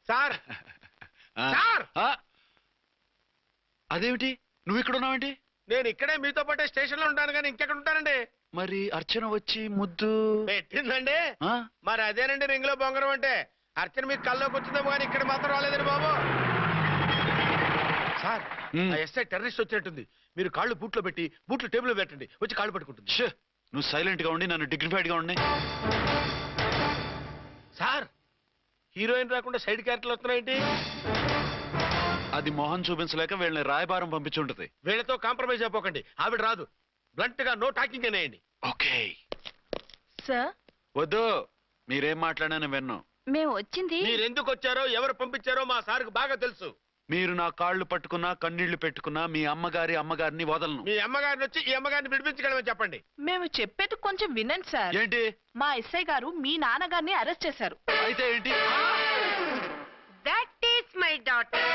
Sir sir అదేమిటి నువ్వు ఇక్కడ ఉన్నావేంటి? నేను ఇక్కడే మీతో పాటే స్టేషన్ లో ఉంటాను కానీ ఇంకెక్కడ ఉంటానండి. మరి అర్చన వచ్చి ముద్దు పెట్టిందండి. మరి అదేనండి రింగ్ లో బొంగరం అంటే. అర్చన మీకు కల్లోకి వచ్చిందేమో కానీ ఇక్కడ మాత్రం రాలేదండి బాబు. సార్ ఎస్ఐ టెర్రరిస్ట్ వచ్చినట్టుంది. మీరు కాళ్ళు బూట్లో పెట్టి బూట్లు టేబుల్ లో పెట్టండి, వచ్చి కాళ్ళు పట్టుకుంటుంది. నువ్వు సైలెంట్ గా ఉండి నన్ను డిగ్నిఫైడ్ గా ఉండి. సార్ హీరోయిన్ రాకుండా సైడ్ క్యారెక్టర్లు వస్తున్నాయేంటి? అది మొహం చూపించలేక వీళ్ళని రాయబారం పంపించుంటది. వీళ్ళతో కాంప్రమైజ్ అయిపోకండి, ఆవిడ రాదు. బ్లంట్ గా నో టాకింగ్ అనేయండి. Okay sir. వద్దు, మీరేం మాట్లాడానని విన్నాం. మేము వచ్చింది మీరు ఎందుకు వచ్చారో ఎవరు పంపించారో మా సార్కు బాగా తెలుసు. మీరు నా కాళ్ళు పట్టుకున్నా కన్నీళ్లు పెట్టుకున్నా మీ అమ్మగారిని వదలను. మీ అమ్మగారిని వచ్చి ఈ అమ్మగారిని విడిపించగలమని చెప్పండి. మేము చెప్పేది కొంచెం వినండి సార్. ఏంటి? మా ఎస్ఐ గారు మీ నాన్నగారిని అరెస్ట్ చేశారు. అయితే ఏంటి? That is my daughter.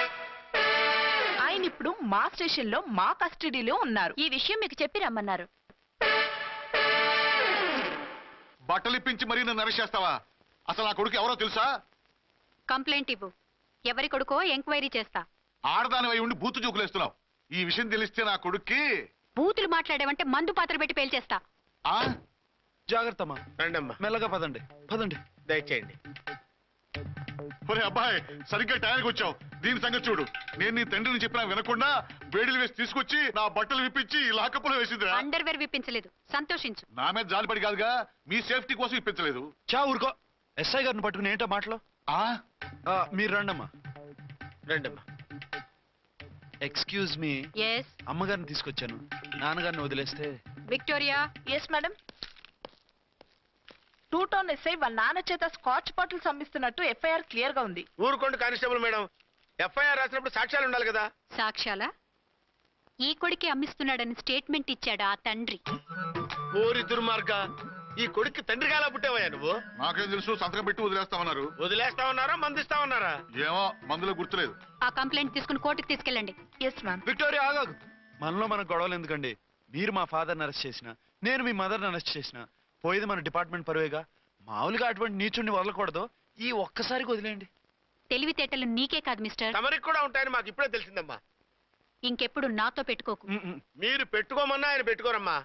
ఆయన ఇప్పుడు మా స్టేషన్ లో మా కస్టడీలో ఉన్నారు. ఈ విషయం మీకు చెప్పి రమ్మన్నారు. బట్టలు ఇప్పించి మరీ నన్ను అరెస్ట్ చేస్తావా? అసలు నా కొడుకు ఎవరో తెలుసా? కంప్లైంట్ ఇవ్వు. ఎవరి కొడుకో ఎంక్వైరీ చేస్తా. ఆడదానివై ఉండి బూతు జోకులేస్తున్నావు. ఈ విషయం తెలిస్తే నా కొడుక్కి. బూతులు మాట్లాడేవంటే మందు పాత్ర పెట్టి పేల్చేస్తా. జాగ్రత్తమ్మా. రండమ్మా. మెల్లగా పదండి పదండి. దయచేయండి. ఒరే అబ్బాయి, సరిగ్గా టైంకి వచ్చావు. దీని సంగతి చూడు. నేను నీ తండ్రిని చెప్పినా వినకుండా వేడిలు వేసి తీసుకొచ్చి నా బట్టలు విప్పించి లాకప్పులో వేసిందిరా. అండర్వేర్ విప్పించలేదు, సంతోషించు. నా మీద జాలిపడి కాదుగా, మీ సేఫ్టీ కోసం ఇప్పించలేదు. చా ఊరుకో. ఎస్ఐ గారిని పట్టుకుని ఏంటో మాటలో. మీరు రండమ్మా. రండమ్మా. Excuse me. ఎస్. అమ్మగారిని తీసుకొచ్చాను. నాన్నగారిని వదిలేస్తే. Victoria. Yes madam. 2 town SI వాళ్ళ నాన్న చేత స్కాచ్ బాటిల్స్ అమ్మిస్తున్నట్టు ఎఫ్ఐఆర్ క్లియర్ గా ఉంది. ఊరుకోండి కానిస్టేబుల్ మేడం. ఎఫ్ఐఆర్ రాసినప్పుడు సాక్ష్యాలు ఉండాలి కదా. సాక్ష్యాలా? ఈ కొడుకే అమ్మిస్తున్నాడని స్టేట్మెంట్ ఇచ్చాడా ఆ తండ్రి? ఓరి దుర్మార్గ, ఈ కొడుక్కి తండ్రిగా ఎలా పుట్టావయ్యా నువ్వు? నాకేం తెలుసు, సంతకం పెట్టి వదిలేస్తామన్నారు. వదిలేస్తామన్నారా మందిస్తామన్నారా? ఏమో, మందులో గుర్తులేదు. ఆ కంప్లైంట్ తీసుకుని కోర్టుకు తీసుకెళ్ళండి. Yes ma'am. విక్టోరియా ఆగాగు. మనలో మనకు గొడవలు ఎందుకండి? మీరు మా ఫాదర్ని అరెస్ట్ చేసిన, నేను మీ మదర్ని అరెస్ట్ చేసిన, పోయేది మన డిపార్ట్మెంట్ పరువేగా. మామూలుగా అటువంటి నీచుడిని వదలకూడదు. ఈ ఒక్కసారికి వదిలేయండి. తెలివితేటలు నీకే కాదు మిస్టర్, తమరికి కూడా ఉంటాయని మాకు ఇప్పుడే తెలిసిందమ్మా. ఇంకెప్పుడు నాతో పెట్టుకోకు. మీరు పెట్టుకోమన్నా ఆయన పెట్టుకోరమ్మా.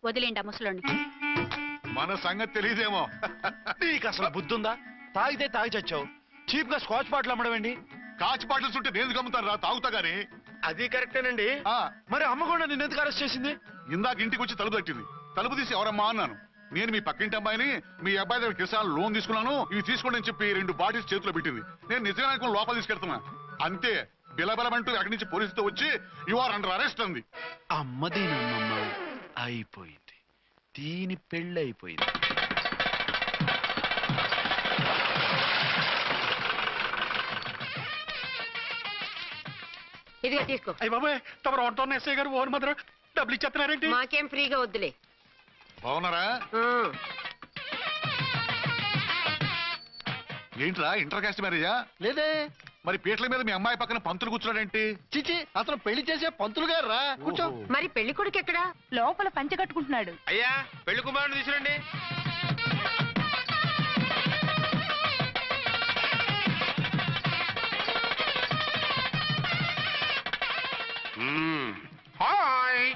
వదిలేండి ఆ ముసలోని. మన సంగతి తెలియదేమో. నీకు అసలు బుద్ధి ఉందా? తాగితే తాగి చచ్చావు. చీప్ గా స్కాచ్ బాటిల్ అమ్మడమేంటి? కాచి బాటిల్స్ ఉంటే నేను గమ్ముతాను రా, తాగుతా గానీ. అది కరెక్టేనండి. మరి అమ్మ కూడా నిన్ను ఎందుకు అరెస్ట్ చేసింది? ఇందాక ఇంటికి వచ్చి తలుపు తట్టింది. తలుపు తీసి ఎవరమ్మా అన్నాను. నేను మీ పక్కింటి అబ్బాయిని, మీ అబ్బాయి దగ్గర కిసాన్ లోన్ తీసుకున్నాను, ఇవి తీసుకోండి అని చెప్పి 2 బాటిల్స్ చేతిలో పెట్టింది. నేను నిజంగా లోపల తీసుకెళ్తున్నా. అంతే, బిలబెలమంటూ అక్కడి నుంచి పోలీసుతో వచ్చి యు ఆర్ అండర్ అరెస్ట్ అంది. అమ్మదీనమ్మమ్మ అయిపోయింది. దీని పెళ్ళి అయిపోయింది. ఇదిగా తీసుకో. అయ్యి బాబాయ్, తమరు ఆటోన్ ఎస్ఐ గారు ఓన్ మాత్రం డబ్బులు ఇచ్చేస్తున్నారేంటి? మాకేం ఫ్రీగా వద్దులే. బాగున్నారా? ఏంట్రా ఇంటర్ కాస్ట్ మ్యారేజా? లేదే. మరి పీటల మీద మీ అమ్మాయి పక్కన పంతులు కూర్చున్నాడేంటి? చిచి, అతను పెళ్లి చేసే పంతులు గారు రా. కూర్చో. మరి పెళ్లి కొడుకు ఎక్కడా? లోపల పంచె కట్టుకుంటున్నాడు. అయ్యా, పెళ్లి కుమారుని తీసుకురండి. హాయ్.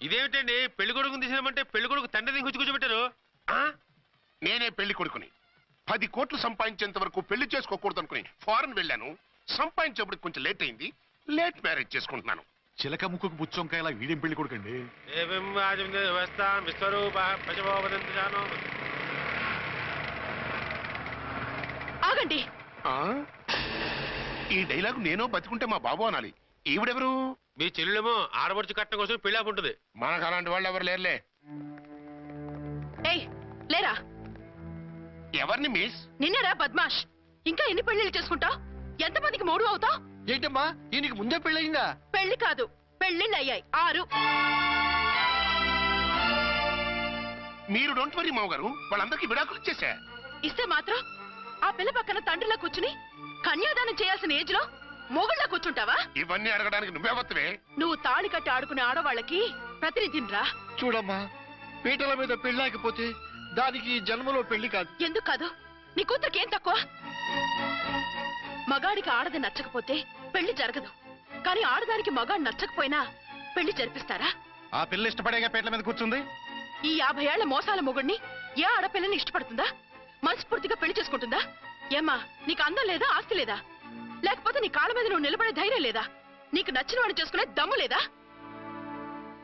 ఇదేమిటండి, పెళ్లి కొడుకుని తీసినామంటే పెళ్లి కొడుకు తండ్రిని కూర్చోబెట్టారు. నేనే పెళ్లి కొడుకుని. 10 కోట్లు సంపాదించేంత వరకు పెళ్లి చేసుకోకూడదు అనుకుని ఫారెన్ వెళ్ళాను. సంపాదించేప్పుడు కొంచెం లేట్ అయింది. లేట్ మ్యారేజ్ చేసుకుంటున్నాను. చిలక ముక్కుకు పుచ్చొంకాయలా వీడేం పెళ్లి కొడుకండి? ఆగండి. ఈ డైలాగ్ నేను బతుకుంటే మా బాబు అనాలి. ఈవిడెవరు? మీ చెల్లెమో ఆడబడుచు కట్టడం కోసం పెళ్లి ఆపుంటుంది. మనకు అలాంటి వాళ్ళు ఎవరు లేరులే. లేరా? ఎవరిని మిస్? నిన్నరా బద్మాష్. ఇంకా ఎన్ని పెళ్లిళ్ళు చేసుకుంటావు? ఎంతమందికి మూడు అవుతావు? ఏంటమ్మా, ఈయనకి ముందే పెళ్ళయిందా? పెళ్లి కాదు, పెళ్లిళ్ళు అయ్యాయి 6. మీరు డోంట్ వరీ మామగారు, వాళ్ళందరికీ విడాకులు ఇచ్చేసా. ఇస్తే మాత్రం ఆ పిల్ల పక్కన తండ్రిలా కూర్చుని కన్యాదానం చేయాల్సిన ఏజ్ లో మొగుళ్ళ కూర్చుంటావా? ఇవన్నీ అడగడానికి నువ్వే వత్తవే. నువ్వు తాళి కట్టి ఆడుకునే ఆడవాళ్ళకి ప్రతినిధినిరా. చూడమ్మా, పీటల మీద పెళ్ళాకపోతే దానికి ఈ జన్మలో పెళ్లి కాదు. ఎందుకు కాదు? నీ కూతురికి ఏం తక్కువ? మగాడికి ఆడది నచ్చకపోతే పెళ్లి జరగదు, కానీ ఆడదానికి మగాడు నచ్చకపోయినా పెళ్లి జరిపిస్తారా? ఆ పిల్ల ఇష్టపడేగా పీటల మీద కూర్చుంది. ఈ 50 ఏళ్ల మోసాల మొగుడిని ఏ ఆడపిల్లని ఇష్టపడుతుందా? మనస్ఫూర్తిగా పెళ్లి చేసుకుంటుందా? ఏమ్మా, నీకు అందం లేదా, ఆస్తి లేదా? లేకపోతే నీ కాళ్ళ మీద నువ్వు నిలబడే ధైర్యం లేదా? నీకు నచ్చిన వాడు చేసుకునే దమ్ము లేదా?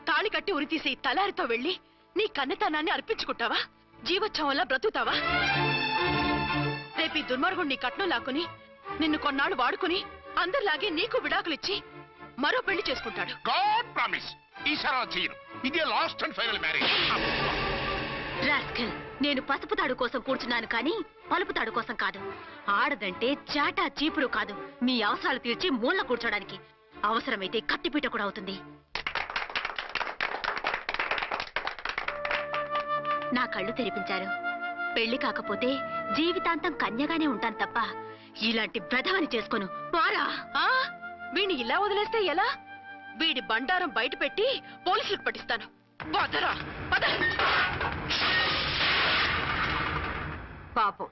తాళి కట్టి ఉరితీసి తలారితో వెళ్లి నీ కన్నెతనాన్ని అర్పించుకుంటావా? జీవోత్సవంలా బ్రతుకుతావా? రేపు ఈ దుర్మార్గుడు నీ కట్నం లాక్కుని నిన్ను కొన్నాళ్ళు వాడుకుని అందరిలాగే నీకు విడాకులిచ్చి మరో పెళ్లి చేసుకుంటాడు. గాడ్ ప్రామిస్, ఈసారి అలా చేయను. ఇదే last and final marriage. Rascal, నేను పసుపు తాడు కోసం కూర్చున్నాను కానీ పలుపు తాడు కోసం కాదు. ఆడదంటే చాటా చీపురు కాదు, మీ అవసరాలు తీర్చి మూల కూర్చోడానికి. అవసరమైతే కత్తిపీట కూడా అవుతుంది. నా కళ్ళు తెరిపించారు. పెళ్లి కాకపోతే జీవితాంతం కన్యగానే ఉంటాను తప్ప ఇలాంటి బ్రధవని చేసుకోను. వారా వీడిని ఇలా వదిలేస్తే ఎలా? వీడి బండారం బయట పెట్టి పోలీసులకు పట్టిస్తాను. వదరా, వద. పాపం,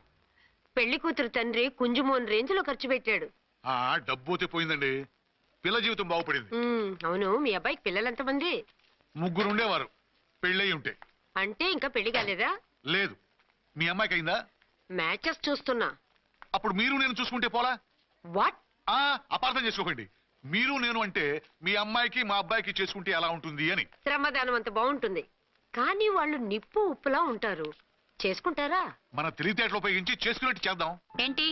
పెళ్లి కూతురు తండ్రి కుంజుమోన్ రేంజ్ లో ఖర్చు పెట్టాడు. ఆ డబ్బు పోతే పోయిందండి, పిల్ల జీవితం బాగుపడింది. అవును, మీ అబ్బాయికి పిల్లలెంతమంది? 3 ఉండేవారు, పెళ్ళయి ఉంటే. అంటే ఇంకా పెళ్లి కాలేదా? లేదు. మీ అమ్మాయికి అయిందా? మ్యాచెస్ చూస్తున్నా. అప్పుడు మీరు నేను చూసుకుంటే పోలా? వాట్? అపార్థం చేసుకోకండి. మీరు నేను అంటే మీ అమ్మాయికి మా అబ్బాయికి చేసుకుంటే ఎలా ఉంటుంది అని. శ్రమదానం అంత బాగుంటుంది, కానీ వాళ్ళు నిప్పు ఉప్పులా ఉంటారు. చేసుకుంటారా? మన తెలివితేటలు ఉపయోగించి చేసుకున్నట్టు చేద్దాం. ఏంటి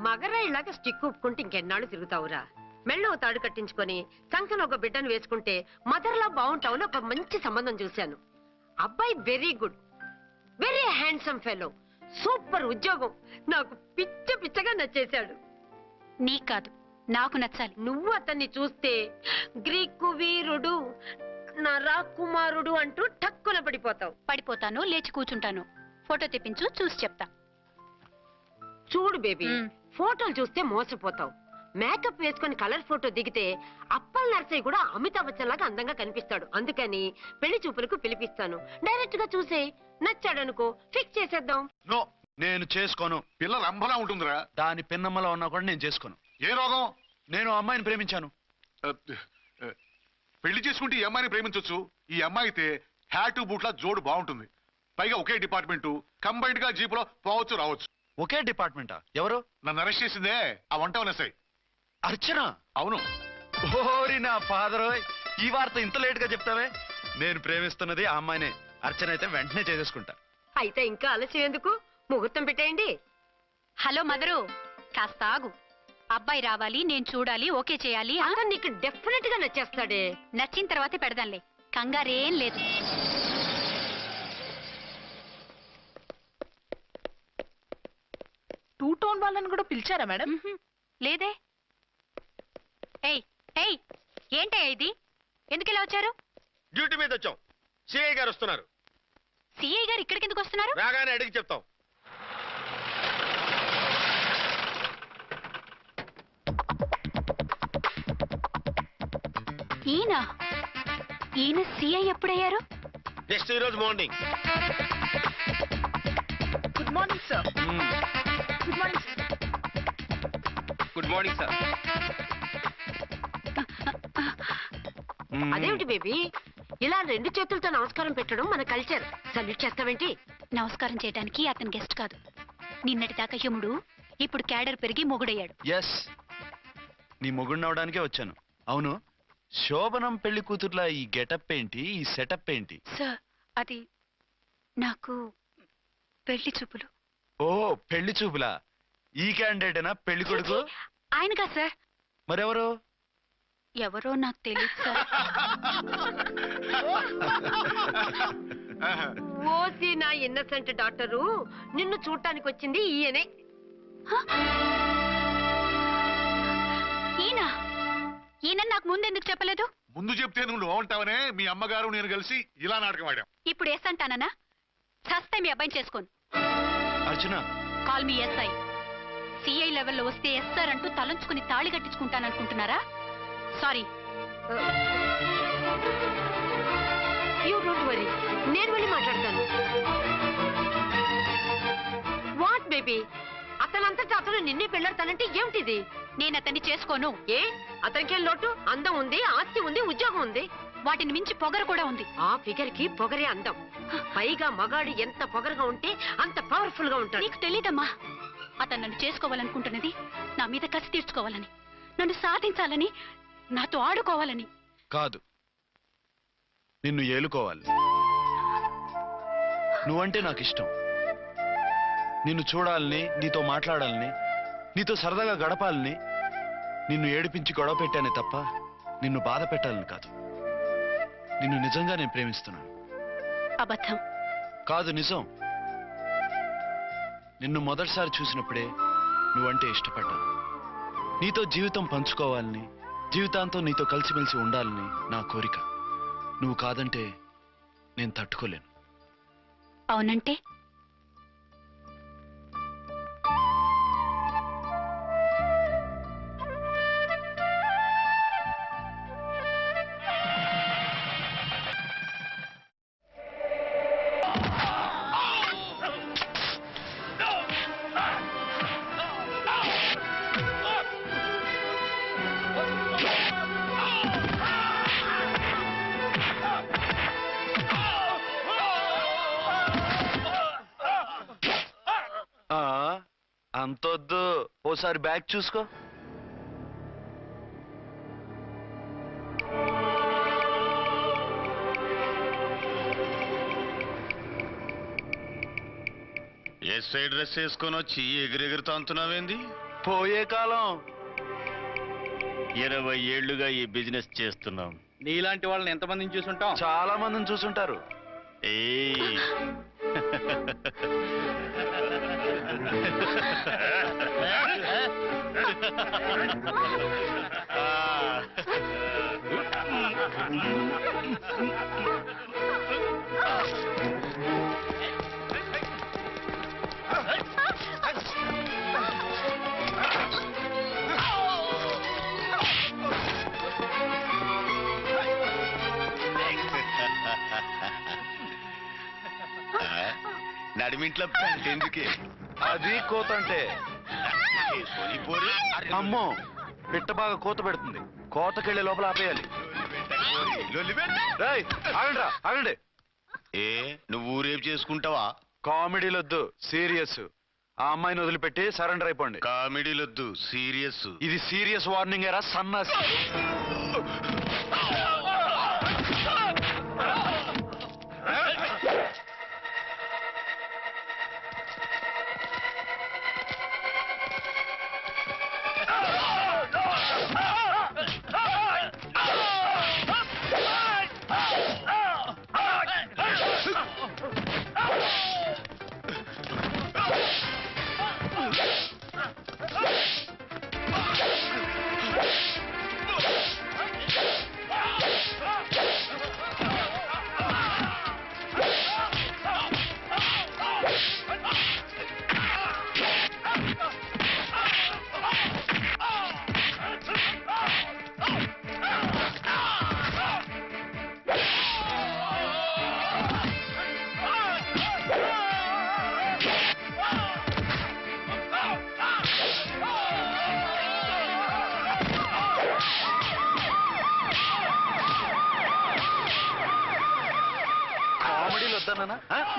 మగరాయిలాగా స్టిక్ ఉప్పుకుంటే ఇంకెన్నాళ్ళు తిరుగుతావురా? మెళ్ళో తాడు కట్టించుకొని కంకన ఒక బిడ్డను వేసుకుంటే మదర్లా బాగుంటావుని ఒక మంచి సంబంధం చూశాను. అబ్బాయి very good, very handsome fellow, super ఉద్యోగం. నాకు పిచ్చగా నచ్చేశాడు. నీకు కాదు, నాకు నచ్చాలి. నువ్వు అతన్ని చూస్తే గ్రీకు వీరుడు, నా రాకుమారుడు అంటూ టక్కున పడిపోతావు. పడిపోతాను, లేచి కూర్చుంటాను. ఫోటో తెప్పించు, చూసి చెప్తా. చూడు బేబీ, ఫోటోలు చూస్తే మోసపోతావు. మేకప్ వేసుకొని కలర్ ఫోటో దిగితే అప్పల్ నర్సయ్య కూడా అమితాబ్ బచ్చన్ లాగా అందంగా కనిపిస్తాడు. అందుకని పెళ్లి చూపులకు పిలిపిస్తాను. డైరెక్ట్ గా చూసే నచ్చాడనుకో, ఫిక్స్ చేసేద్దాం. నో, నేను చేసుకోను. పిల్ల రంభలా ఉంటుందిరా. దాని పిన్నమ్మలో ఉన్నా కూడా నేను చేసుకోను. ఏ రోగం? నేను ఆ అమ్మాయిని ప్రేమించాను. పెళ్లి చేసుకుంటే ఈ అమ్మాయిని ప్రేమించొచ్చు. ఈ అమ్మాయి అయితే హ్యాటు బూట్ల జోడు బాగుంటుంది. పైగా ఒకే డిపార్ట్మెంట్, కంబైన్డ్ గా జీపులో పోవచ్చు రావచ్చు. ఒకే డిపార్ట్మెంటా? ఎవరు? నన్ను అరెస్ట్ చేసిందే ఆ వంట ఎస్ఐ. అర్చన? అవును. ఓరి నా ఫాదర్, ఈ వార్త ఇంత లేట్ గా చెప్తావే. నేను ప్రేమిస్తున్నది ఆ అమ్మాయినే. అర్చన అయితే వెంటనే చేసేసుకుంటా. అయితే ఇంకా ఆలస్యం ఎందుకు? ముహూర్తం పెట్టేయండి. హలో మదరు, కాస్త ఆగు. అబ్బాయి రావాలి, నేను చూడాలి, ఓకే చేయాలి. అతను నీకు డెఫినెట్ గా నచ్చేస్తాడే. నచ్చిన తర్వాతే పెడదాంలే, కంగారేం లేదు. టూ టోన్ వాళ్ళని కూడా పిలిచారా మేడం? లేదే. ఏయ్ ఏయ్, ఏంటయ్యా ఇది? ఎందుకు ఇలా వచ్చారు? డ్యూటీ మీద వచ్చాం. సిఐ గారు వస్తున్నారు. సిఐ గారు ఇక్కడికి ఎందుకు వస్తున్నారు? రాగానే అడిగి చెప్తాం. ఈయన సిఐ ఎప్పుడయ్యారు? నెక్స్ట్ ఈ రోజు morning. Good morning sir. Good morning sir. Good morning sir. అదేమిటి బేబీ, ఇలా 2 చేతులతో నమస్కారం పెట్టడం మన కల్చర్. సల్యూట్ చేస్తావేంటి? నమస్కారం చేయడానికి అతను గెస్ట్ కాదు. నిన్నటి దాకా యముడు, ఇప్పుడు క్యాడర్ పెరిగి మొగుడయ్యాడు. ఎస్, నీ మొగుడినవడానికే వచ్చాను. అవును, శోభనం పెళ్లి కూతుర్లా ఈ గెటప్ ఏంటి, ఈ సెటప్ ఏంటి? సార్, అది నాకు పెళ్లి చూపులు. ఓ, పెళ్లి చూపులా? ఈ క్యాండిడేటేనా పెళ్లి కొడుకు? ఆయనగా సార్. మరెవరు? ఎవరో నాకు తెలియదు సార్. ఓసి నా ఇన్నసెంట్ డాక్టరు, నిన్ను చూడటానికి వచ్చింది ఈయనే. ఈయన నాకు ముందెందుకు చెప్పలేదు? ముందు చెప్తే నువ్వు బాగుంటావనే మీ అమ్మగారు నేను కలిసి ఇలా నాటకం ఆడాం. ఇప్పుడు ఎస్ అంటానా? చస్తే మీ అబ్బాయిని చేసుకోను. అర్చన, కాల్ మీ ఎస్ఐ. సిఐ లెవెల్లో వస్తే ఎస్ఆర్ అంటూ తలంచుకుని తాళి కట్టించుకుంటాననుకుంటున్నారా? సారీ. యూ డోంట్ వరీ, నేను వెళ్ళి మాట్లాడతాను. వాట్ బేబీ, అతనంతటా అతను నిన్నే పెళ్ళాడతానంటే ఏమిటిది? నేను అతన్ని చేసుకోను. ఏ అతనికేం లోటు? అందం ఉంది, ఆస్తి ఉంది, ఉద్యోగం ఉంది. వాటిని మించి పొగరు కూడా ఉంది. ఆ ఫిగర్ కి పొగరే అందం. పైగా మగాడు ఎంత పొగరుగా ఉంటే అంత పవర్ఫుల్ గా ఉంటాడు. నీకు తెలీదమ్మా, అతను నన్ను చేసుకోవాలనుకుంటున్నది నా మీద కసి తీర్చుకోవాలని, నన్ను సాధించాలని, నాతో ఆడుకోవాలని కాదు, నిన్ను ఏలుకోవాలి. నువ్వంటే నాకు ఇష్టం. నిన్ను చూడాలని, నీతో మాట్లాడాలని, నీతో సరదాగా గడపాలని, నిన్ను ఏడిపించి గొడవ పెట్టానే తప్ప నిన్ను బాధ పెట్టాలని కాదు. నిన్ను నిజంగా నేను ప్రేమిస్తున్నాను. అబద్ధం. కాదు, నిజం. నిన్ను మొదటిసారి చూసినప్పుడే నువ్వంటే ఇష్టపడ్డాను. నీతో జీవితం పంచుకోవాలని, జీవితాంతం నీతో కలిసిమెలిసి ఉండాలని నా కోరిక. నువ్వు కాదంటే నేను తట్టుకోలేను. అవునంటే అంతొద్దు, ఓసారి బ్యాగ్ చూసుకో. ఎస్ఐ డ్రెస్ వేసుకొని వచ్చి ఎగిరెగురుతా అంటున్నావేంది? పోయే కాలం. 20 ఏళ్లుగా ఈ బిజినెస్ చేస్తున్నాం. నీలాంటి వాళ్ళని ఎంతమందిని చూసుంటాం? చాలా మందిని చూసుంటారు. ఏయ్ నడిమింట్లో ఎందుకే? అది కోత అంటే. అమ్మో, పిట్ట బాగా కోత పెడుతుంది. కోతకెళ్ళే లోపల ఆపేయాలి. ఆగండి, ఆగండి. ఏ నువ్వు ఊరేపు చేసుకుంటావా? కామెడీలొద్దు, సీరియస్. ఆ అమ్మాయిని వదిలిపెట్టి సరెండర్ అయిపోండి. కామెడీలొద్దు, సీరియస్. ఇది సీరియస్ వార్నింగ్ ఏరా సన్నాసి.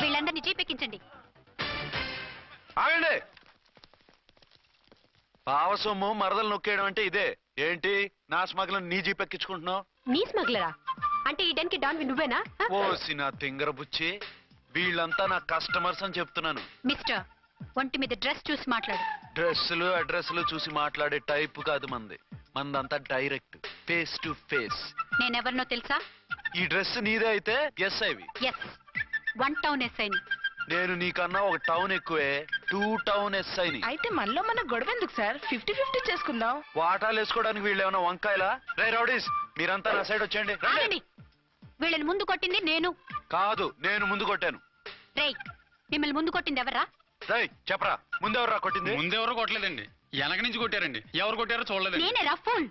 వీళ్ళందరినీ జీపెక్కించండి. ఆగండి. పావసొమ్ము మరదలు నొక్కేయడం అంటే ఇదే. ఏంటి నా స్మగ్లర్ నీ జీపెక్కించుకుంటున్నావు? నీ స్మగ్లరా అంటే ఈ డెన్కి డాన్ నువ్వేనా? ఓసి నా తింగర బుచ్చి, వీళ్ళంతా నా కస్టమర్స్ అని చెప్తున్నాను. మిస్టర్, ఒంటి మీద డ్రెస్ చూసి మాట్లాడు. డ్రెస్సులు అడ్రస్లు చూసి మాట్లాడే టైప్ కాదు మంది. మందంతా డైరెక్ట్, ఫేస్ టు ఫేస్. నేనెవరినో తెలుసా? ఈ డ్రెస్ నీదే అయితే ఎస్ ఐవి. ఎస్, 1 టౌన్ ఎస్ఐని. నేను నీకన్నా 1 టౌన్ ఎక్కువే, 2 టౌన్ ఎస్ఐని. అయితే మనలో మన గొడవ ఎందుకు సార్? 50-50 చేసుకుందాం. వాటాలు వేసుకోవడానికి వీళ్ళు ఏమైనా వంకాయలా? రే రౌడీస్, మీరంతా నా సైడ్ వచ్చేయండి. ఆగండి. వీళ్ళని ముందు కొట్టింది నేను కాదు, నేను ముందు కొట్టాను. రేయ్, మిమ్మల్ని ముందు కొట్టింది ఎవరా? రేయ్ చెప్పరా, ముందెవరా కొట్టింది? ముందెవరో కొట్టలేదండి, వెనక నుంచి కొట్టారండి. ఎవరు కొట్టారో చూడలేదు. నేనే రా ఫోన్.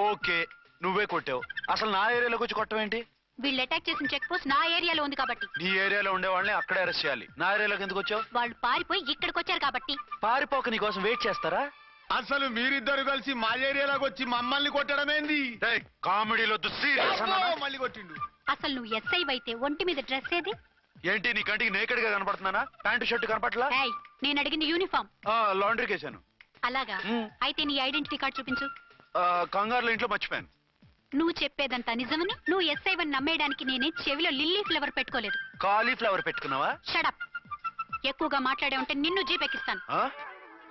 ఓకే, నువ్వే కొట్టావు. అసలు నా ఏరియాలోకి వచ్చి కొట్టవేంటి? వీళ్ళు అటాక్ చేసిన చెక్ పోస్ట్ నా ఏరియాలో ఉంది కాబట్టి. నీ ఏరియాలో ఉండే వాళ్ళని అక్కడే అరెస్ట్ చేయాలి. నా ఏరియాలోకి ఎందుకు వచ్చావు? వాళ్ళు పారిపోయి ఇక్కడికి వచ్చారు కాబట్టి. పారిపోక నీ కోసం వెయిట్ చేస్తారా? అసలు మీరిద్దరు కలిసి మా ఏరియాలోకి వచ్చి మమ్మల్ని కొట్టడమేంది? కామెడీలో సీరియస్ మళ్ళీ కొట్టిండు. అసలు నువ్వు ఎస్ఐ అయితే ఒంటి మీద డ్రెస్ ఏది? ఏంటి నీ కంటికి నేకెడ్ గా కనపడుతున్నానా? Pant shirt కనపట్లా? ఏయ్, నేను అడిగింది యూనిఫామ్. లాండ్రీకి వేసాను. అలాగా? అయితే నీ ఐడెంటిటీ కార్డ్ చూపించు. కంగారులో ఇంట్లో మర్చిపోయాను. నువ్వు చెప్పేదంతా నిజమని నువ్వు ఎస్ఐ వని నమ్మేయడానికి నేనే చెవిలో లిల్లీ ఫ్లవర్ పెట్టుకోలేదు. కాలీఫ్లవర్ పెట్టుకున్నావా? షడప్. ఎక్కువగా మాట్లాడే ఉంటే నిన్ను జీపెక్కిస్తాను.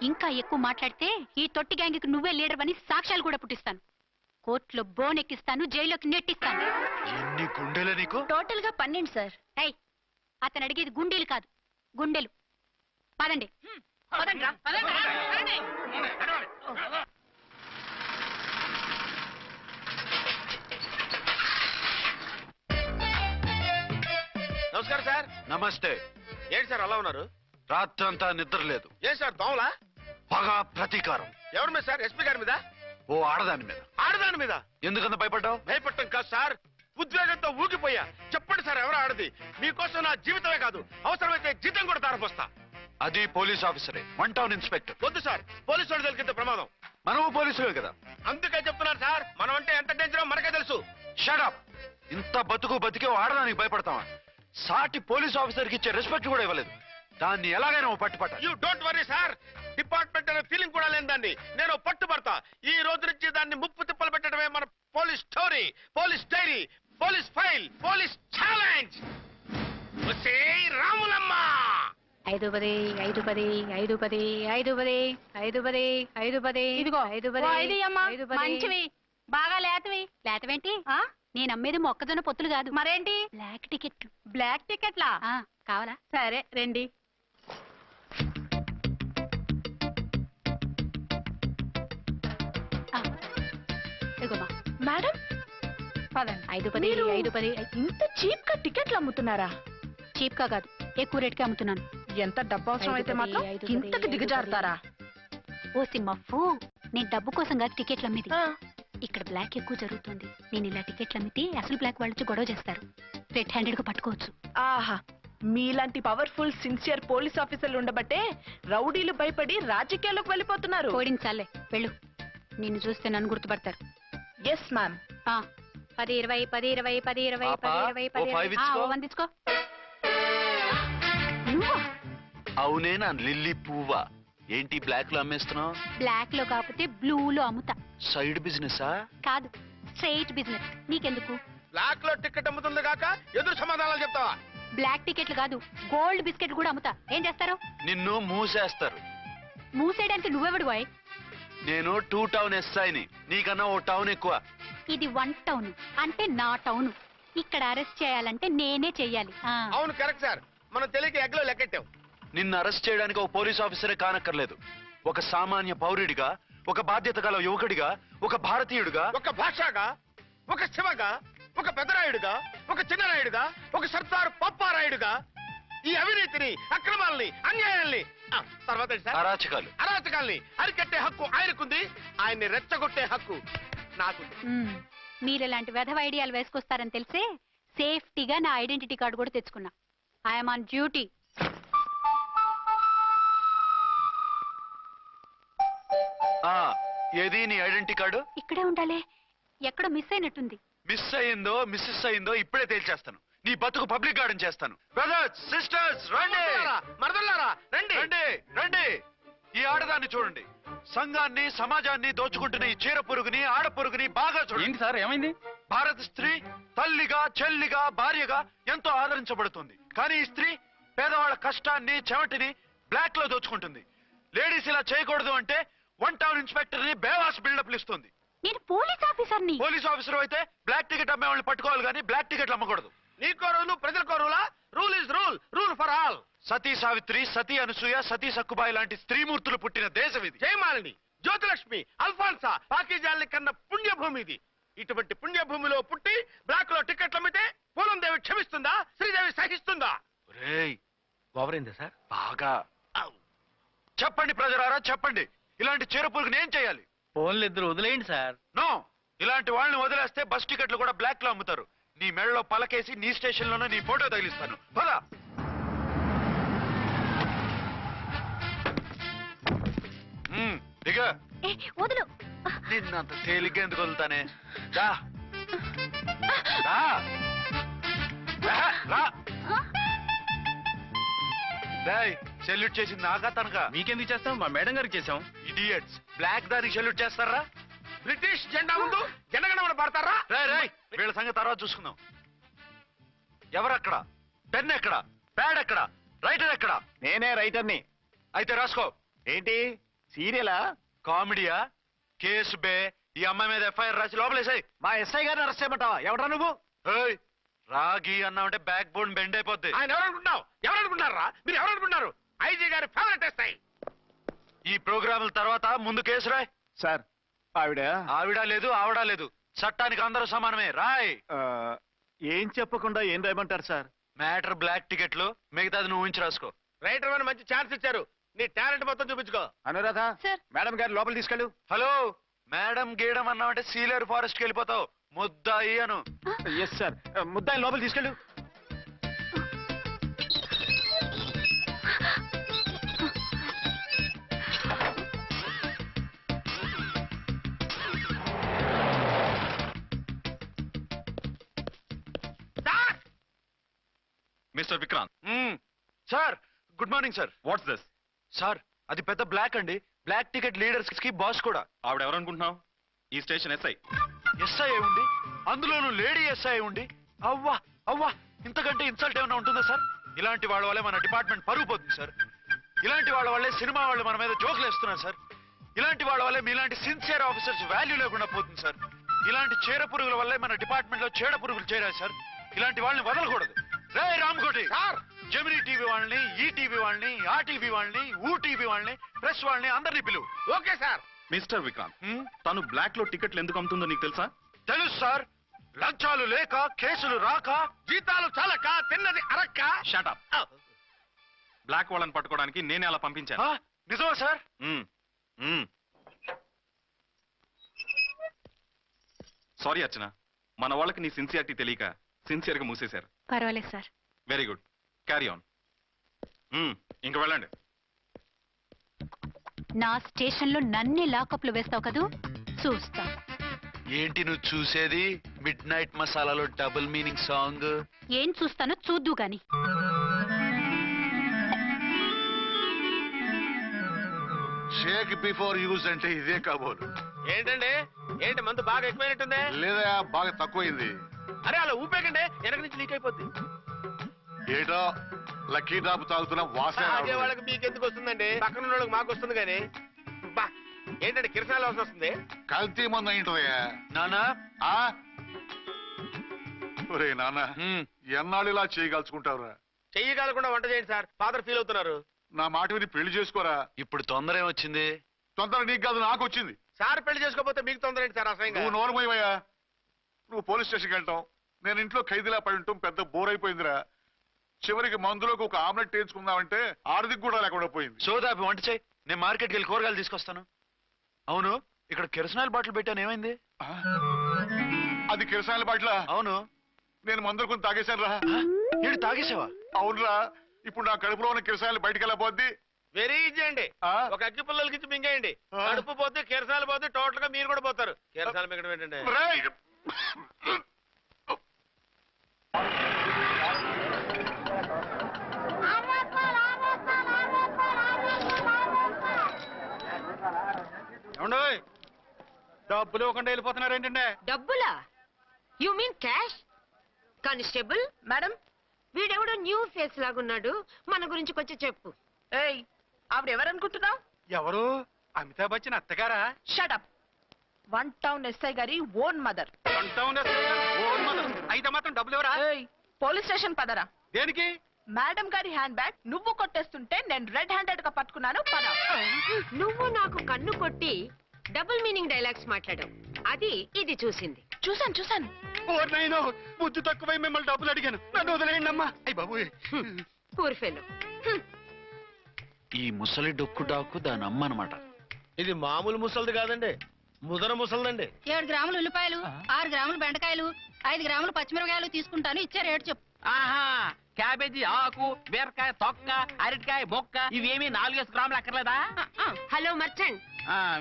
ఇంకా ఎక్కువ మాట్లాడితే ఈ తొట్టి గ్యాంగ్కి నువ్వే లీడర్ అని సాక్ష్యాలు కూడా పుట్టిస్తాను. కోర్టులో బోన్ ఎక్కిస్తాను, జైల్లోకి నెట్టిస్తాను. ఎన్ని గుండెలు నీకు? టోటల్ గా 12 సార్. ఏయ్, అతను అడిగేది గుండెలు కాదు, గుండెలు. పదండి. నమస్కారం సార్. నమస్తే. ఏంటి సార్ అలా ఉన్నారు? రాత్రంతా నిద్ర లేదు. ఏం సార్ దోమలా? పగ ప్రతీకారం. ఎవరి మీద సార్? ఎస్పీ గారి మీద? ఓ ఆడదాని మీద. ఆడదాని మీద? ఎందుకంత భయపడ్డావు? భయపడటం కాదు సార్, ఉద్వేగంతో ఊగిపోయా. చెప్పండి సార్, ఎవరు ఆడది? మీకోసం నా జీవితమే కాదు, అవసరమైతే జీతం కూడా తారపోస్తా. అది పోలీస్ ఆఫీసరే, 1 టౌన్ ఇన్స్పెక్టర్. వద్దు సార్, పోలీసు వాడు దొరికితే ప్రమాదం. మనము పోలీసులే కదా. అందుకే చెప్తున్నారు సార్, మనం అంటే ఎంత డేంజరో మనకే తెలుసు. షడప్. ఇంత బతికే ఆడదానికి భయపడతావా? సాటి పోలీస్ ఆఫీసర్ కి ఇచ్చే రెస్పెక్ట్ కూడా ఇవ్వలేదు. దాన్ని ఎలాగైనా పట్టుపట్ట. You don't worry sir, department అనే ఫీలింగ్ కూడా లేని దాన్ని నేను పట్టుబడతా. ఈ రోజు నుంచి దాన్ని ముప్పు తిప్పలు పెట్టడమే మన police story, police diary, police file, police challenge. Ramulamma 5 10 5 10 5 10 5 10 5 10 5 10. ఇదిగో 5 10 మంచివి, బాగా లేతవి. లేతవేంటి? నేను అమ్మేది మొక్కజొన్న పొత్తులు కాదు. మరేంటి? బ్లాక్ టికెట్లు. బ్లాక్ టికెట్లా? కావాలా? సరే రండి. ఇదిగోమా మేడం, 5 10 5 10. ఇంత చీప్ గా టికెట్లు అమ్ముతున్నారా? చీప్ గా కాదు, ఎక్కువ రేట్కి అమ్ముతున్నాను. ఎంత డబ్బు అవసరం అయితే మాత్రం ఇంతకు దిగజారుతారా? ఓ సిమ్మఫు, నేను డబ్బు కోసం కాదు టికెట్లు అమ్మేది. ఇక్కడ బ్లాక్ ఎక్కువ జరుగుతుంది. నేను ఇలా టికెట్లు అమ్మితే అసలు బ్లాక్ వాళ్ళు వచ్చి గొడవ చేస్తారు. రెడ్ హ్యాండెడ్ గా పట్టుకోవచ్చు. ఆహా, మీలాంటి పవర్ఫుల్ సిన్సియర్ పోలీస్ ఆఫీసర్లు ఉండబట్టే రౌడీలు భయపడి రాజకీయాల్లోకి వెళ్ళిపోతున్నారు. ఓడించాలే, వెళ్ళు. నిన్ను చూస్తే నన్ను గుర్తుపడతారు. Yes ma'am. 10 20 10 20 10 20 10 20 10 వందించుకో. అవునే నా లిల్లీ పువ్వా? ఏంటి బ్లాక్ లో అమ్మేస్తున్నావు? బ్లాక్ లో కాకపోతే బ్లూ లో అమ్ముతా. సైడ్ బిజినెసా? కాదు, స్ట్రైట్ బిజినెస్. నీకెందుకు? బ్లాక్ లో టికెట్ అమ్ముతుంది కాక ఎదురు సమాధానాలు చెప్తావా? బ్లాక్ టికెట్లు కాదు, గోల్డ్ బిస్కెట్ కూడా అమ్ముతా. ఏం చేస్తారు? నిన్ను మూసేస్తారు. మూసేయడానికి నువ్వెవడు బాయ్? నేను 2 టౌన్ ఎస్ఐని, నీకన్నా ఓ టౌన్ ఎక్కువ. ఇది 1 టౌన్, అంటే నా టౌన్. ఇక్కడ అరెస్ట్ చేయాలంటే నేనే చెయ్యాలి. అవును, కరెక్ట్ సార్. మనం తెలియక ఎగ్లో లెక్కెట్టాం. నిన్ను అరెస్ట్ చేయడానికి ఒక పోలీస్ ఆఫీసరే కానక్కర్లేదు. ఒక సామాన్య పౌరుడిగా, ఒక బాధ్యత గల యువకుడిగా, ఒక భారతీయుడిగా, ఒక భాషగా, ఒక శివగా, ఒక పెద్దరాయుడుగా, ఒక చిన్నరాయుడుగా, ఒక సర్దార్ పప్పారాయుడుగా ఈ అవినీతిని, అక్రమాలని, అన్యాయాల్ని, తర్వాత అరాచకాల్ని అరికట్టే హక్కు ఆయనకుంది. ఆయన్ని రెచ్చగొట్టే హక్కు నాకుంది. మీరెలాంటి వెధవ ఐడియాలు వేసుకొస్తారని తెలిసే సేఫ్టీగా నా ఐడెంటిటీ కార్డు కూడా తెచ్చుకున్నా. I'm on duty. ఏది నీ ఐడెంటిటీ కార్డు? ఇక్కడే ఉండాలి. ఎక్కడో మిస్ అయినట్టుంది. మిస్ అయిందో మిస్సెస్ అయిందో ఇప్పుడే తేల్చేస్తాను. నీ బతుకు పబ్లిక్ గార్డెన్ చేస్తాను. బ్రదర్స్, సిస్టర్స్, రండి. మరదల్లారా రండి. రండి రండి. ఈ ఆడదాన్ని చూడండి. సంఘాన్ని, సమాజాన్ని దోచుకుంటున్న ఈ చీర పురుగుని, ఆడ పురుగుని బాగా చూడండి. సార్ ఏమైంది? భారత స్త్రీ తల్లిగా, చెల్లిగా, భార్యగా ఎంతో ఆదరించబడుతుంది. కానీ ఈ స్త్రీ పేదవాళ్ళ కష్టాన్ని, చెమటిని బ్లాక్ లో దోచుకుంటుంది. లేడీస్ ఇలా చేయకూడదు అంటే 1 టౌన్ ఇన్స్పెక్టర్ ని బేవాస్ బిల్డప్ ఇస్తుంది. నేను పోలీస్ ఆఫీసర్ని. పోలీస్ ఆఫీసర్ అయితే బ్లాక్ టికెట్ అమ్మే వాళ్ళని పట్టుకోవాలి కానీ బ్లాక్ టికెట్లు అమ్మకూడదు. నీకో రూలు, ప్రజలకో రూలా? Rule is rule, rule for all. Sati Savitri, Sati Anasuya, Sati Sakkubai లాంటి స్త్రీమూర్తులు పుట్టిన దేశం ఇది. జయమాలిని, జ్యోతిలక్ష్మి, అల్ఫాన్సా, పాకిజాల్ని కన్న పుణ్యభూమి ఇది. ఇటువంటి పుణ్యభూమిలో పుట్టి బ్లాక్ లో టికెట్లు అమ్మితే పూలందేవి క్షమిస్తుందా? శ్రీదేవి సహిస్తుందా? ఓవరైందా సార్? బాగా చెప్పండి ప్రజలారా, చెప్పండి. ఇలాంటి చీర పురుగుని ఏం చేయాలి? ఫోన్లు ఇద్దరు వదిలేయండి సార్. నో, ఇలాంటి వాళ్ళని వదిలేస్తే బస్ టికెట్లు కూడా బ్లాక్ లో అమ్ముతారు. నీ మెడలో పలకేసి నీ స్టేషన్ లోనే నీ ఫోటో తగిలిస్తాను. పదా దిగ. వదులు. నిన్నంత తేలిగ్గా ఎందుకు వదులుతానే? రా రా రా. సెల్యూట్ చేసింది నాకా తనకా? మీకెందుకు చేస్తాం? మా మేడం గారికి చేసాం. ఇడియట్స్, బ్లాక్ దానికి సెల్యూట్ చేస్తారా? బ్రిటిష్ జెండా ముందు జనగణమన పడతారా? రాయ్ వీళ్ళ సంగతి తర్వాత చూసుకుందాం. ఎవరక్కడ? పెన్ ఎక్కడ? ప్యాడ్ ఎక్కడ? రైటర్ ఎక్కడ? నేనే రైటర్ని. అయితే రాసుకో. ఏంటి సీరియలా? కామెడీయా? కేసు బే. ఈ అమ్మాయి మీద ఎఫ్ఐఆర్ రాసి లోపలేసాయి. మా ఎస్ఐ గారిని అరెస్ట్ చేయమంటావా? ఎవడా నువ్వు? రాగి అన్నామంటే బ్యాక్ బోన్ బెండ్ అయిపోద్ది. ఆయన ఎవరనుకుంటున్నావు? ఎవరనుకుంటారా మీరు? ఎవరనుకుంటున్నారు? ఐజీ గారి ఫేవరెట్ ఎస్ఐ. ఈ ప్రోగ్రాముల తర్వాత ముందు కేసు రాయ్. సార్ ఆవిడ లేదు ఆవిడ లేదు, చట్టానికి అందరూ సమానమే. రాయ్. ఏం చెప్పకుండా ఏం రాయమంటారు సార్? మ్యాటర్ బ్లాక్ టికెట్లు, మిగతాది నువ్వు ఉంచి రాసుకో. రైటర్ అని మంచి ఛాన్స్ ఇచ్చారు, నీ టాలెంట్ మొత్తం చూపించుకో. అనురాధ మేడం గారి లోపల తీసుకెళ్ళు. హలో, మేడం గీయడం అన్నామంటే సీలేరు ఫారెస్ట్ కి వెళ్ళిపోతావు. ముద్దాయి అను. ఎస్ సార్, ముద్దాయి లోపల తీసుకెళ్ళు. Mister Vikrant. Sir, good morning sir. What's this? Sir, అది పెద్ద బ్లాక్ అండి. బ్లాక్ టికెట్ లీడర్స్ కి బాస్ కూడా. ఆవిడ ఎవరనుకుంటున్నావు? ఈ స్టేషన్ ఎస్ఐ. ఎస్ఐ ఉండి, అందులోనూ లేడీ ఎస్ఐ ఉండి, అవ్వా అవ్వా, ఇంతకంటే ఇన్సల్ట్ ఏమైనా ఉంటుందా సార్? ఇలాంటి వాళ్ళ వల్లే మన డిపార్ట్మెంట్ పరుగు పోతుంది సార్. ఇలాంటి వాళ్ళ వల్లే సినిమా వాళ్ళు మన మీద జోకులు వేస్తున్నారు సార్. ఇలాంటి వాళ్ళ వల్లే మీలాంటి సిన్సియర్ ఆఫీసర్స్ వాల్యూ లేకుండా పోతుంది సార్. ఇలాంటి చీర పురుగుల వల్లే మన డిపార్ట్మెంట్ లో చీడ పురుగులు చేరారు సార్. ఇలాంటి వాళ్ళని వదలకూడదు. రే రామ్కోటి సార్, జెమినీ టీవీ వాళ్ళని, ఈ టీవీ వాళ్ళని, ఆ టీవీ వాళ్ళని, ఊ టీవీ వాళ్ళని, ప్రెస్ వాళ్ళని అందరినీ పిలువు. Okay sir. మిస్టర్ విక్రాంత్, తను బ్లాక్ లో టికెట్లు ఎందుకు అమ్ముతుందో నీకు తెలుసా? తెలుసు సార్. లంచాలు లేక, కేసులు రాక, జీతాలు చాలక, తిన్నది అరక్క. Shut up. బ్లాక్ వాళ్ళని పట్టుకోవడానికి నేనే అలా పంపించాను. నిజమా సార్? సారీ అర్చన, మన వాళ్ళకి నీ సిన్సియారిటీ తెలియక సిన్సియర్ గా మూసేశారు. పర్వాలేదు sir. Very good, carry on. ఇంక వెళ్ళండి. నా స్టేషన్ లో నన్నే లాకప్లు వేస్తావు కదూ, చూస్తా. ఏంటి నువ్వు చూసేది? మిడ్ నైట్ మసాలాలో డబుల్ మీనింగ్ సాంగ్. ఏం చూస్తానో చూద్దు గాని. షేక్ బిఫోర్ యూజ్ అంటే ఇదే కాబోలు. ఏంటండి, ఏంటి మందు బాగా ఎక్కువైనట్టుంది? లేదా బాగా తక్కువైంది. అరే అలా ఊపేకండి, వెనక నుంచి లీక్ అయిపోద్ది. ఏటో లక్కీ డ్రాప్ తాగుతున్న వాసన. తాగే వాళ్ళకి మీకు ఎందుకు వస్తుందండి, పక్కన ఉన్న వాళ్ళకి మాకు వస్తుంది. కానీ బా ఏంటంటే కిరసనాలు అవసరం వస్తుంది. కల్తీ మందు అయింటదయ్యా. నానా, ఒరే నాన్న, ఎన్నాళ్ళు ఇలా చేయగలుచుకుంటావురా? చెయ్యగలకుండా వంట చేయండి సార్, ఫాదర్ ఫీల్ అవుతున్నారు. నా మాట విని పెళ్లి చేసుకోరా. ఇప్పుడు తొందర ఏమొచ్చింది? తొందర నీకు కాదు, నాకు వచ్చింది. సార్ పెళ్లి చేసుకోకపోతే మీకు తొందర ఏంటి సార్? అసలు నువ్వు నోరుమోయవయ్యా. నువ్వు పోలీస్ స్టేషన్కి వెళ్తాం, నేను ఇంట్లో ఖైదీలా పడి ఉంటాం. పెద్ద బోర్ అయిపోయిందిరా. చివరికి మందులోకి ఒక ఆమ్లెట్ వేయించుకుందామంటే ఆర్థిక కూడా లేకుండా పోయింది. సోదాపి వంట చేయి, నేను మార్కెట్కి వెళ్ళి కూరగాయలు తీసుకొస్తాను. అవును, ఇక్కడ కిరసనాయిల్ బాటిల్ పెట్టాను, ఏమైంది? అది కిరసనాయిల్ బాటిల్? అవును. నేను మందులు కొని తాగేశాను రా. ఏంటి తాగేసావా? అవునురా. ఇప్పుడు నా కడుపులో ఉన్న కిరసనాయిల్ బయటికి వెళ్ళబోద్ది. వెరీ ఈజీ అండి, ఒక అగ్గి పుల్లలకి ఇచ్చి మింగేయండి. కడుపు పోతే కిరసాలు పోతే టోటల్ గా మీరు కూడా పోతారు. కిరసాలు మింగడం ఏంటండి? డబ్బులు ఇవ్వకుండా వెళ్ళిపోతున్నారు ఏంటంటే? డబ్బులా? You mean cash? Constable madam, వీడెవడో న్యూ ఫేస్ లాగున్నాడు, మన గురించి కొంచెం చెప్పు. ఏయ్, ఆవిడెవరనుకుంటున్నావు? ఎవరు? అమితాబ్ బచ్చన్ అత్తగారా? షటప్. 1 టౌన్ ఎస్ఐ గారి ఓన్ మదర్. అయితే మాత్రం డబ్బులు ఎవరా? పోలీస్ స్టేషన్ పదరా. దేనికి? మేడం గారి హ్యాండ్ బ్యాగ్ నువ్వు కొట్టేస్తుంటే నేను రెడ్ హ్యాండెడ్ గా పట్టుకున్నాను. పద. నువ్వు నాకు కన్ను కొట్టి డబుల్ మీనింగ్ డైలాగ్స్ మాట్లాడావు, అది ఇది చూసింది. చూసాను. ఓర్నైనా బుద్ధి తక్కువై మిమ్మల్ని డబ్బులు అడిగాను, నన్ను వదిలేయండి అమ్మా. అయ్యి బాబు, పూర్ ఫెలో. ఈ ముసలి డొక్కు డాకు దాని అమ్మ అనమాట. ఇది మామూలు ముసలిది కాదండి, ముదర ముసలిదండి. 7 గ్రాములు ఉల్లిపాయలు, 6 గ్రాములు బెండకాయలు, 5 గ్రాములు పచ్చిమిరపకాయలు తీసుకుంటాను, ఇచ్చే రేటు చెప్పు. ఆహా, క్యాబేజీ ఆకు, బీరకాయ తొక్క, అరటికాయ బొక్క ఇవేమి 4 గ్రాములు అక్కర్లేదా? హలో మర్చండ్,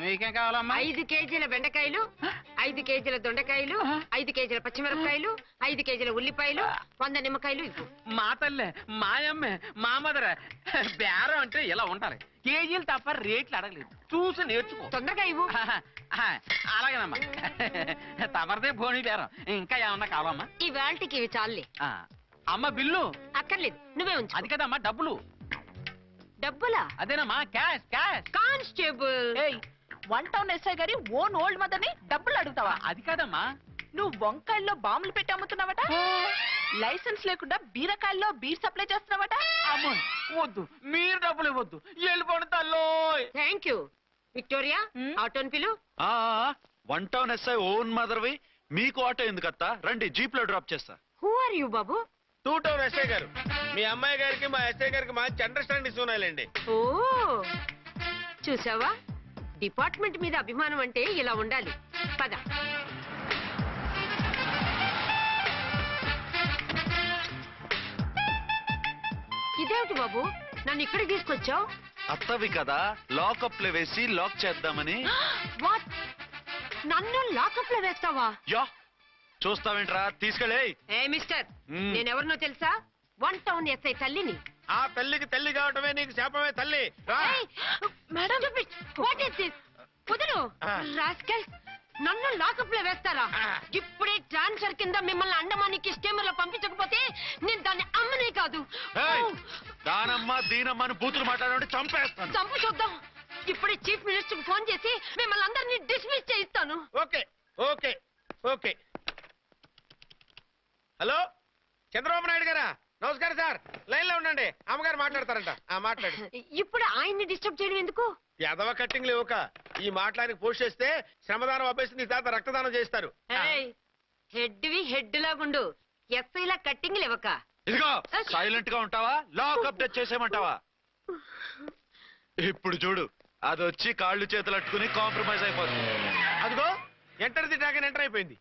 మీకేం కావాలమ్మా? 5 కేజీల బెండకాయలు, 5 కేజీల దొండకాయలు, 5 కేజీల పచ్చిమిరపకాయలు, 5 కేజీల ఉల్లిపాయలు, 100 నిమ్మకాయలు ఇవ్వు. మా తల్లే, మాయమ్మే, మా మదర బేరం అంటే ఇలా ఉండాలి. కేజీలు తప్ప రేట్లు అడగలేదు, చూసి నేర్చుకో. తొందరగా ఇవ్వు. అలాగేనమ్మా. తమరిదే భోని బేరం. ఇంకా ఏమన్నా కావాలమ్మా? ఈ వేల్టికి ఇవి చాలులే. అమ్మ బిల్లు అక్కర్లేదు, నువ్వే ఉంచు. అది కదమ్మా డబ్బులు. డబ్బులా? అదేనమ్మా, cash cash. Constable, 1 town SI గారి ఓన్ ఓల్డ్ మదర్ ని డబ్బులు అడుగుతావా? అది కదమ్మా. నువ్వు వంకాయల్లో బాంబులు పెట్టి అమ్ముతున్నావట, లైసెన్స్ లేకుండా బీరకాయల్లో బీర్ సప్లై చేస్తున్నావట. అమ్మో వద్దు, మీరు డబ్బులు ఇవ్వద్దు, వెళ్ళిపోండి తల్లో. Thank you. విక్టోరియా, ఆటోన్ పిలు. 1 టౌన్ ఎస్ఐ ఓన్ మదర్వి, మీకు ఆటో ఎందుకత్తా? రండి, జీప్ లో డ్రాప్ చేస్తా. హూ ఆర్ యూ బాబు? 2 టౌన్ ఎస్ఐ గారు, మీ అమ్మాయి గారికి మా ఎస్ఐ గారికి మంచి అండర్స్టాండింగ్స్ ఉన్నాయండి. ఓ చూసావా, డిపార్ట్మెంట్ మీద అభిమానం అంటే ఇలా ఉండాలి. పద. ఇదేమిటి బాబు, నన్ను ఇక్కడికి తీసుకొచ్చావు? అత్తవి కదా, లాకప్ లో వేసి లాక్ చేద్దామని. వాట్, నన్ను లాకప్ లో వేస్తావా? యా, చూస్తావేంట్రా, తీసుకెళ్ళే. ఏ మిస్టర్, నేనెవరినో తెలుసా? 1 టౌన్ ఎస్ఐ తల్లిని. ఆ తల్లికి తల్లి కావటమే నీకు శాపమే తల్లి. రా. Madam, what is this? వదులు రాస్కల్, నన్ను లాకప్ లో వేస్తారా? ఇప్పుడే ట్రాన్స్ఫర్ కింద మిమ్మల్ని అండమానికి స్టీమర్ లో పంపించకపోతే నేను దాన్ని అమ్మనే కాదు. దానమ్మ దీనమ్మని బూతులు మాట్లాడే చంపేస్తాను. చంపు చూద్దాం. ఇప్పుడే చీఫ్ మినిస్టర్ కు ఫోన్ చేసి మిమ్మల్ని అందరినీ డిస్మిస్ చేయిస్తాను. Okay okay okay. Hello, Chandrababu Naidu గారా? నమస్కారం సార్, లైన్ లో ఉండండి, అమ్మగారు మాట్లాడతారంట. మాట్లాడు. ఇప్పుడు ఆయన్ని డిస్టర్బ్ చేయడం ఎందుకు? ఎదవ కట్టింగ్ లేవుక ఈ మాట్లాడికి పోస్ట్ చేస్తే శ్రమదానం అభ్యసి నీ తాత రక్తదానం చేస్తారు. హెడ్వి హెడ్ లాగుండు, ఎస్ఐలా కట్టింగ్ లేవక. ఇదిగో సైలెంట్ గా ఉంటావా, లాక్ అప్డేట్ చేసేమంటావా? ఇప్పుడు చూడు, అది వచ్చి కాళ్ళు చేతులు అట్టుకుని కాంప్రమైజ్ అయిపోతుంది. అదిగో ఎంటర్ ది డ్రాగన్ ఎంటర్ అయిపోయింది.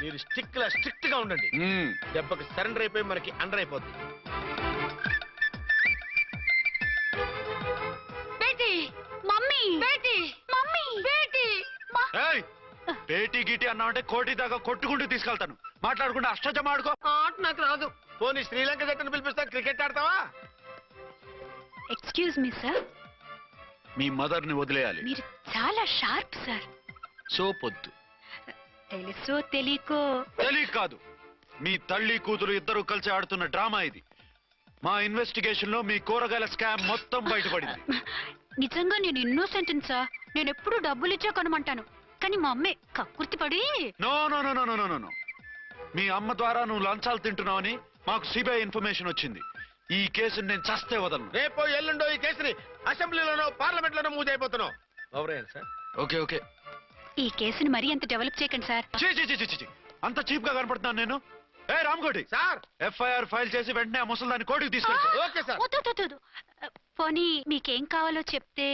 మీరు స్ట్రిక్ట్ గా ఉండండి, దెబ్బకి సరెండర్ అయిపోయి మనకి అండర్ అయిపోద్ది. బేటీ, మమ్మీ, బేటీ, మమ్మీ, బేటీ. పేటీ గీటీ అన్నావంటే కోటి దాకా కొట్టుకుంటూ తీసుకెళ్తాను. మాట్లాడకుండా అష్టజమ ఆడుకో. ఆట నాకు రాదు. పోనీ శ్రీలంక జట్టును పిలిపిస్తా, క్రికెట్ ఆడతావా? ఎక్స్క్యూజ్ మీ సార్, మీ మదర్ ని వదిలేయాలి. మీరు చాలా షార్ప్ సార్. సోపొద్దు. తెలుసో తెలియకో. తెలియక కాదు, మీ తల్లి కూతురు ఇద్దరు కలిసి ఆడుతున్న డ్రామా ఇది. మా ఇన్వెస్టిగేషన్ లో మీ కూరగాయల స్కామ్ మొత్తం బయటపడింది. నిజంగా నేను ఇన్నోసెంట్ సార్. నేను ఎప్పుడు డబ్బులు ఇచ్చా కొనమంటాను, కానీ మా అమ్మే కక్కుర్తి పడి. No no no no no no no. మీ అమ్మ ద్వారా నువ్వు లంచాలు తింటున్నావని మాకు సిబిఐ ఇన్ఫర్మేషన్ వచ్చింది. ఈ కేసుని నేను చస్తే వదలను. రేపో ఎల్లుండో ఈ కేసుని అసెంబ్లీలోనో పార్లమెంట్ లోనో మూవ్ అయిపోతున్నావు. Sir okay okay. ఈ కేసుని మరీ అంత డెవలప్ చేయకండి సార్. అంత చీప్ గా కనపడుతున్నాను నేను? ఏ రామ్కోటి సార్, ఎఫ్ఐఆర్ ఫైల్ చేసి వెంటనే ఆ ముసలిదాన్ని కోర్టుకి తీసుకెళ్తా. Okay sir. పోనీ మీకేం కావాలో చెప్తే.